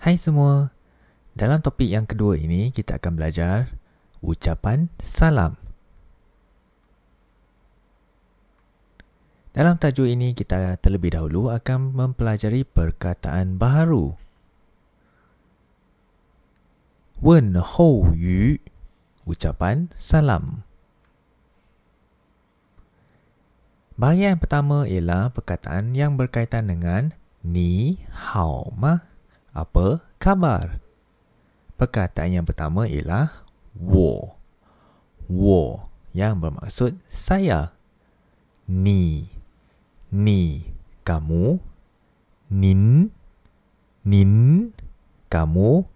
Hai semua, dalam topik yang kedua ini kita akan belajar ucapan salam. Dalam tajuk ini kita terlebih dahulu akan mempelajari perkataan baharu. Wen hou yu, ucapan salam. Bahagian pertama ialah perkataan yang berkaitan dengan ni hao ma, apa khabar. Perkataan yang pertama ialah wo yang bermaksud saya. Ni kamu. Nin kamu.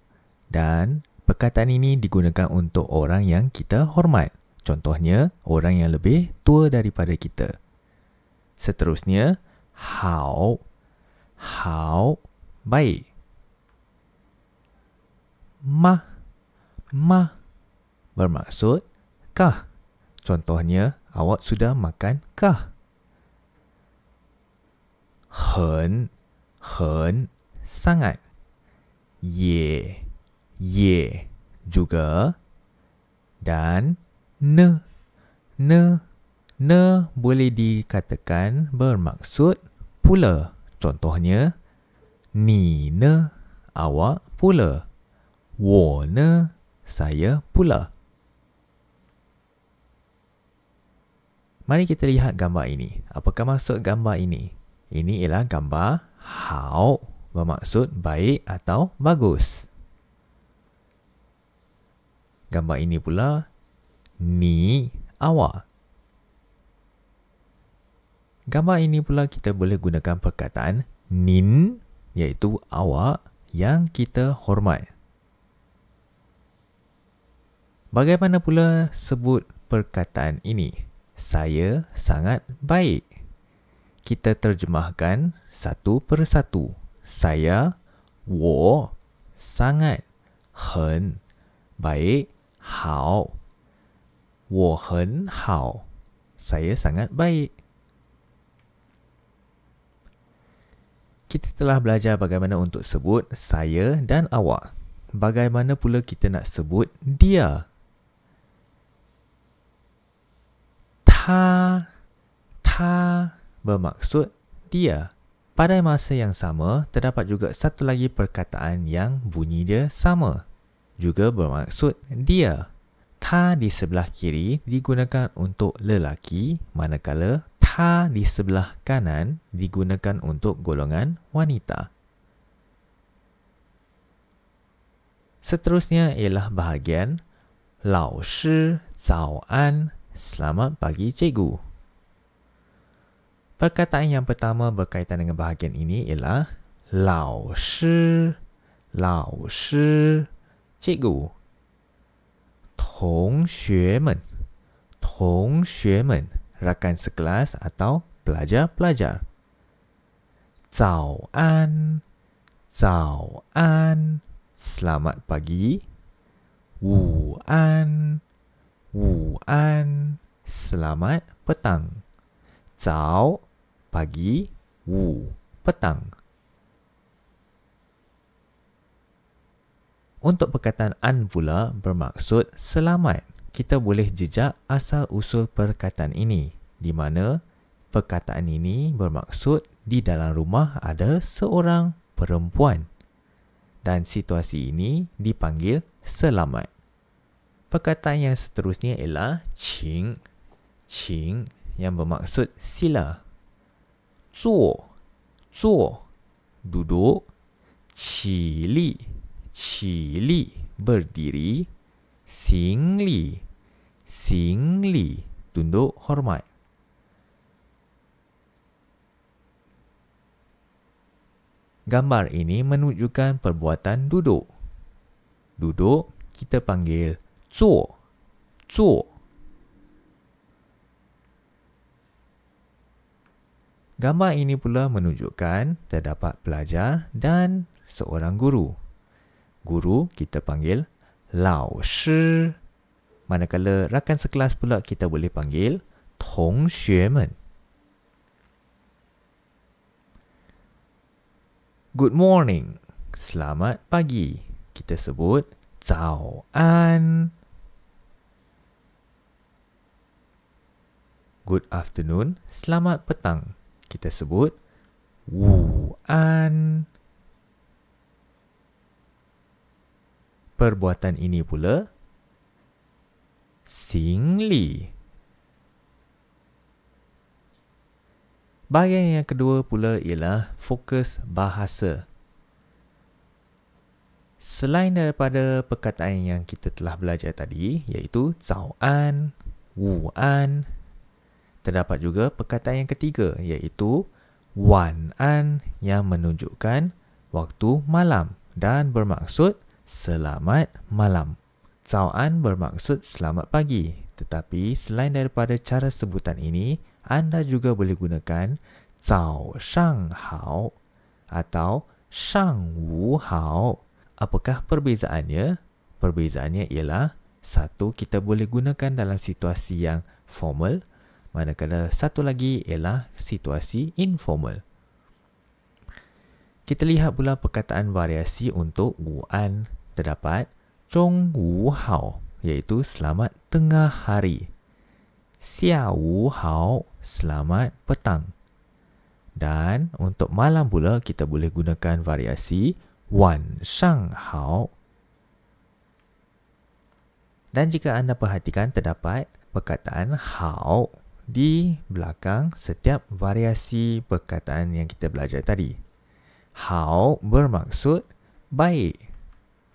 Dan perkataan ini digunakan untuk orang yang kita hormat. Contohnya, orang yang lebih tua daripada kita. Seterusnya, hao, baik. Ma bermaksud kah. Contohnya, awak sudah makan kah? Hen, sangat. Ye juga. Dan ne boleh dikatakan bermaksud pula. Contohnya, ni ne, awak pula. Wo ne, saya pula. Mari kita lihat gambar ini. Apakah maksud gambar ini? Ini ialah gambar hao, bermaksud baik atau bagus. Gambar ini pula ni, awak. Gambar ini pula kita boleh gunakan perkataan nin, iaitu awak yang kita hormat. Bagaimana pula sebut perkataan ini? Saya sangat baik. Kita terjemahkan satu persatu. Saya, wo, sangat, hen, baik, hao. Wo hen hao. Saya sangat baik. Kita telah belajar bagaimana untuk sebut saya dan awak. Bagaimana pula kita nak sebut dia? Ta bermaksud dia. Pada masa yang sama, terdapat juga satu lagi perkataan yang bunyi dia sama. Juga bermaksud dia. Ta di sebelah kiri digunakan untuk lelaki, manakala ta di sebelah kanan digunakan untuk golongan wanita. Seterusnya ialah bahagian lao shi zao an, selamat pagi cikgu. Perkataan yang pertama berkaitan dengan bahagian ini ialah lao shi, cikgu. Tong xue men, rakan sekelas atau pelajar-pelajar. Zao an, selamat pagi. Wu an, selamat petang. Zao, pagi. Wu, petang. Untuk perkataan an pula bermaksud selamat. Kita boleh jejak asal-usul perkataan ini, di mana perkataan ini bermaksud di dalam rumah ada seorang perempuan. Dan situasi ini dipanggil selamat. Perkataan yang seterusnya ialah qing, yang bermaksud sila. Zuo, duduk. Qi li, berdiri. Xing li, tunduk hormat. Gambar ini menunjukkan perbuatan duduk. Duduk kita panggil zuo. Gambar ini pula menunjukkan terdapat pelajar dan seorang guru. Guru kita panggil lao shi. Manakala rakan sekelas pula kita boleh panggil tong xue men. Good morning. selamat pagi. Kita sebut 早安. Good afternoon, selamat petang. Kita sebut 午安. Perbuatan ini pula 行礼. Bahagian yang kedua pula ialah fokus bahasa. Selain daripada perkataan yang kita telah belajar tadi, iaitu 早安, 午安, terdapat juga perkataan yang ketiga, iaitu 晚安 yang menunjukkan waktu malam dan bermaksud selamat malam. 早安 bermaksud selamat pagi. Tetapi selain daripada cara sebutan ini, anda juga boleh gunakan 早上好 atau 上午好. Apakah perbezaannya? Perbezaannya ialah satu kita boleh gunakan dalam situasi yang formal, manakala satu lagi ialah situasi informal. Kita lihat pula perkataan variasi untuk 午安. Terdapat 中午好 iaitu selamat tengah hari. 下午好 selamat petang. Dan untuk malam pula kita boleh gunakan variasi 晚上好. Dan jika anda perhatikan terdapat perkataan 好 di belakang setiap variasi perkataan yang kita belajar tadi. 好 bermaksud baik.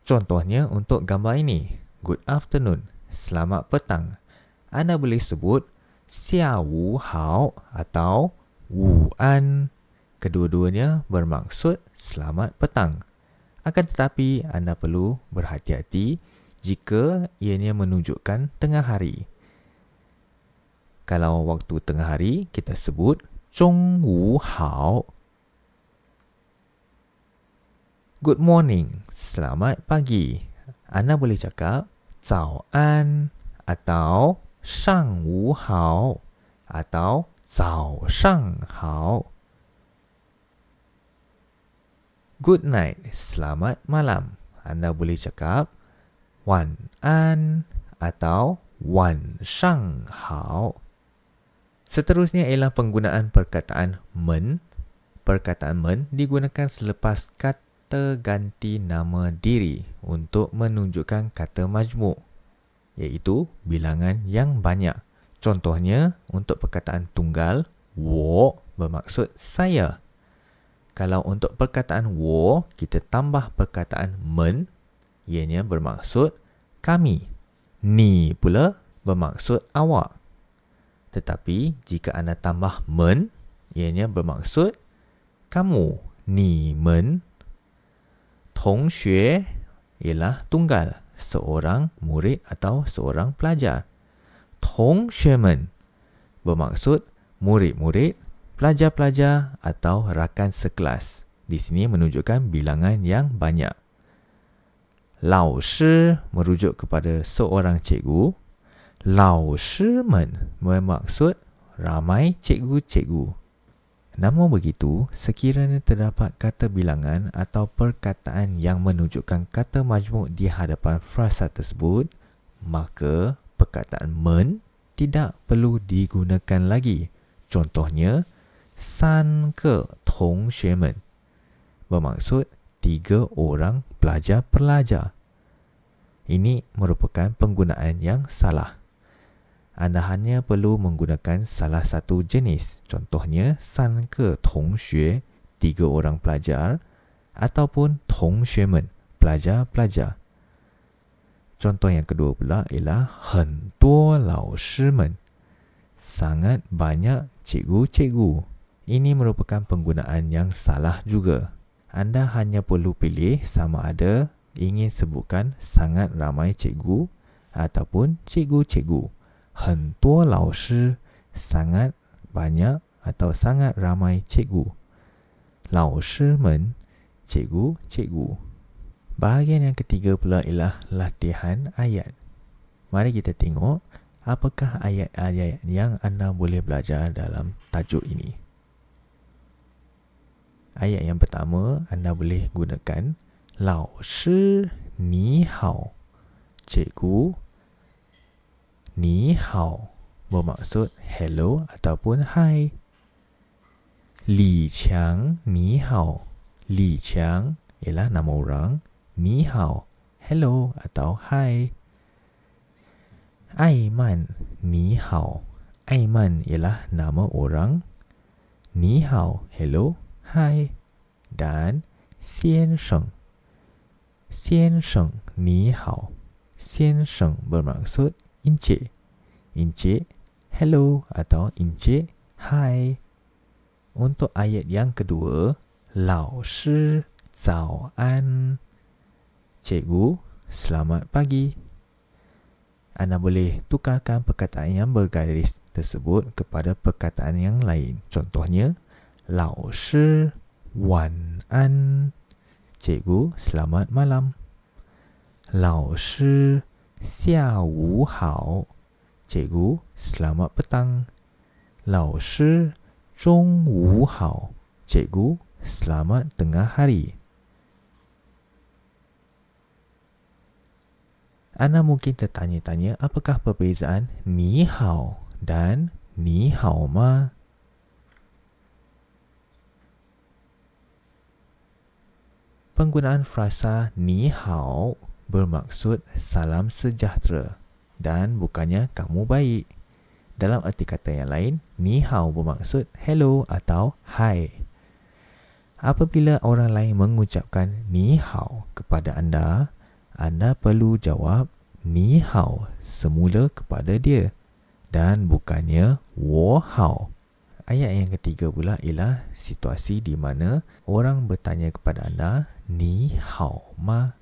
Contohnya untuk gambar ini, good afternoon, selamat petang. Anda boleh sebut 下午好 atau 午安. Kedua-duanya bermaksud selamat petang. Akan tetapi anda perlu berhati-hati jika ianya menunjukkan tengah hari. Kalau waktu tengah hari, kita sebut 中午好. Good morning, selamat pagi. Anda boleh cakap 早安 atau 上午好 atau 早上好. Good night, selamat malam. Anda boleh cakap 晚安 atau 晚上好. Seterusnya ialah penggunaan perkataan men. Perkataan men digunakan selepas kata ganti nama diri untuk menunjukkan kata majmuk, iaitu bilangan yang banyak. Contohnya, untuk perkataan tunggal, 我 bermaksud saya. Kalau untuk perkataan 我, kita tambah perkataan men, ianya bermaksud kami. Ni pula bermaksud awak. Tetapi jika anda tambah men, ianya bermaksud kamu. Ni men. 同学 ialah tunggal, seorang murid atau seorang pelajar. 同学们 bermaksud murid-murid, pelajar-pelajar atau rakan sekelas. Di sini menunjukkan bilangan yang banyak. 老师 merujuk kepada seorang cikgu. 老师们 bermaksud ramai cikgu-cikgu. Namun begitu, sekiranya terdapat kata bilangan atau perkataan yang menunjukkan kata majmuk di hadapan frasa tersebut, maka perkataan men tidak perlu digunakan lagi. Contohnya, 三个同学们 bermaksud 3 orang pelajar-pelajar. Ini merupakan penggunaan yang salah. Anda hanya perlu menggunakan salah satu jenis. Contohnya, 三个同学, 3 orang pelajar, ataupun 同学们, pelajar-pelajar. Contoh yang kedua pula ialah 很多老师们, sangat banyak cikgu-cikgu. Ini merupakan penggunaan yang salah juga. Anda hanya perlu pilih sama ada ingin sebutkan sangat ramai cikgu ataupun cikgu-cikgu. 很多老师, sangat banyak atau sangat ramai cikgu. 老师们, cikgu-cikgu. Bahagian yang ketiga pula ialah latihan ayat. Mari kita tengok apakah ayat-ayat yang anda boleh belajar dalam tajuk ini. Ayat yang pertama anda boleh gunakan 老师你好. Cikgu ni hao bermaksud hello ataupun hi. Li Qiang ni hao. Li Qiang ialah nama orang. Ni hao hello atau hi. Aiman ni hao. Aiman ialah nama orang. Ni hao hello hi. Dan Xian Sheng. Xian Sheng ni hao. Xian Sheng bermaksud encik. Encik hello atau encik hi. Untuk ayat yang kedua, Lao Shi Zao An. Cikgu, selamat pagi. Anda boleh tukarkan perkataan yang bergaris tersebut kepada perkataan yang lain. Contohnya, Lao Shi Wan An. Cikgu, selamat malam. Lao Shi Xia Wu Hao. Cikgu, selamat petang. Lao Shi Zhong Wu Hao. Cikgu, selamat tengah hari. Anda mungkin tertanya-tanya apakah perbezaan ni hao dan ni hao ma. Penggunaan frasa ni hao bermaksud salam sejahtera dan bukannya kamu baik. Dalam erti kata yang lain, ni hao bermaksud hello atau hi. Apabila orang lain mengucapkan ni hao kepada anda, anda perlu jawab ni hao semula kepada dia dan bukannya wo hao. Ayat yang ketiga pula ialah situasi di mana orang bertanya kepada anda ni hao ma.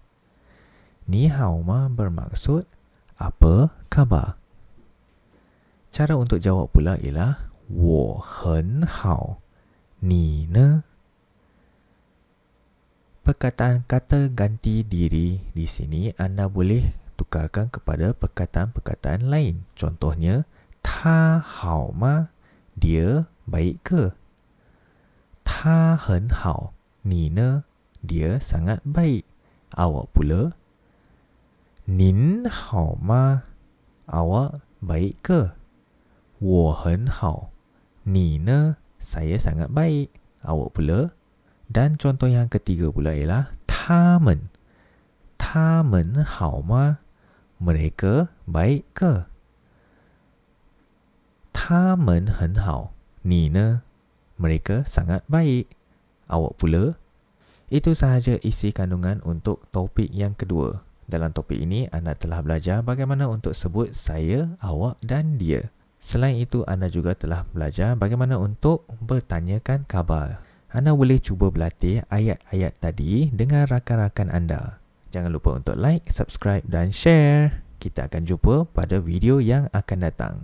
Ni hao ma bermaksud apa khabar? Cara untuk jawab pula ialah wo hen hao. Ni ne? Perkataan kata ganti diri di sini anda boleh tukarkan kepada perkataan-perkataan lain. Contohnya, ta hao ma, dia baik ke? Ta hen hao, ni ne, dia sangat baik. Awak pula, nin hao ma, awak baik ke? Wo hen hao, ni ne, saya sangat baik. Awak pula. Dan contoh yang ketiga pula ialah tamen. Tamen hao ma, mereka baik ke? Tamen hen hao, ni ne, mereka sangat baik. Awak pula. Itu sahaja isi kandungan untuk topik yang kedua. Dalam topik ini anda telah belajar bagaimana untuk sebut saya, awak dan dia. Selain itu anda juga telah belajar bagaimana untuk bertanyakan khabar. Anda boleh cuba berlatih ayat-ayat tadi dengan rakan-rakan anda. Jangan lupa untuk like, subscribe dan share. Kita akan jumpa pada video yang akan datang.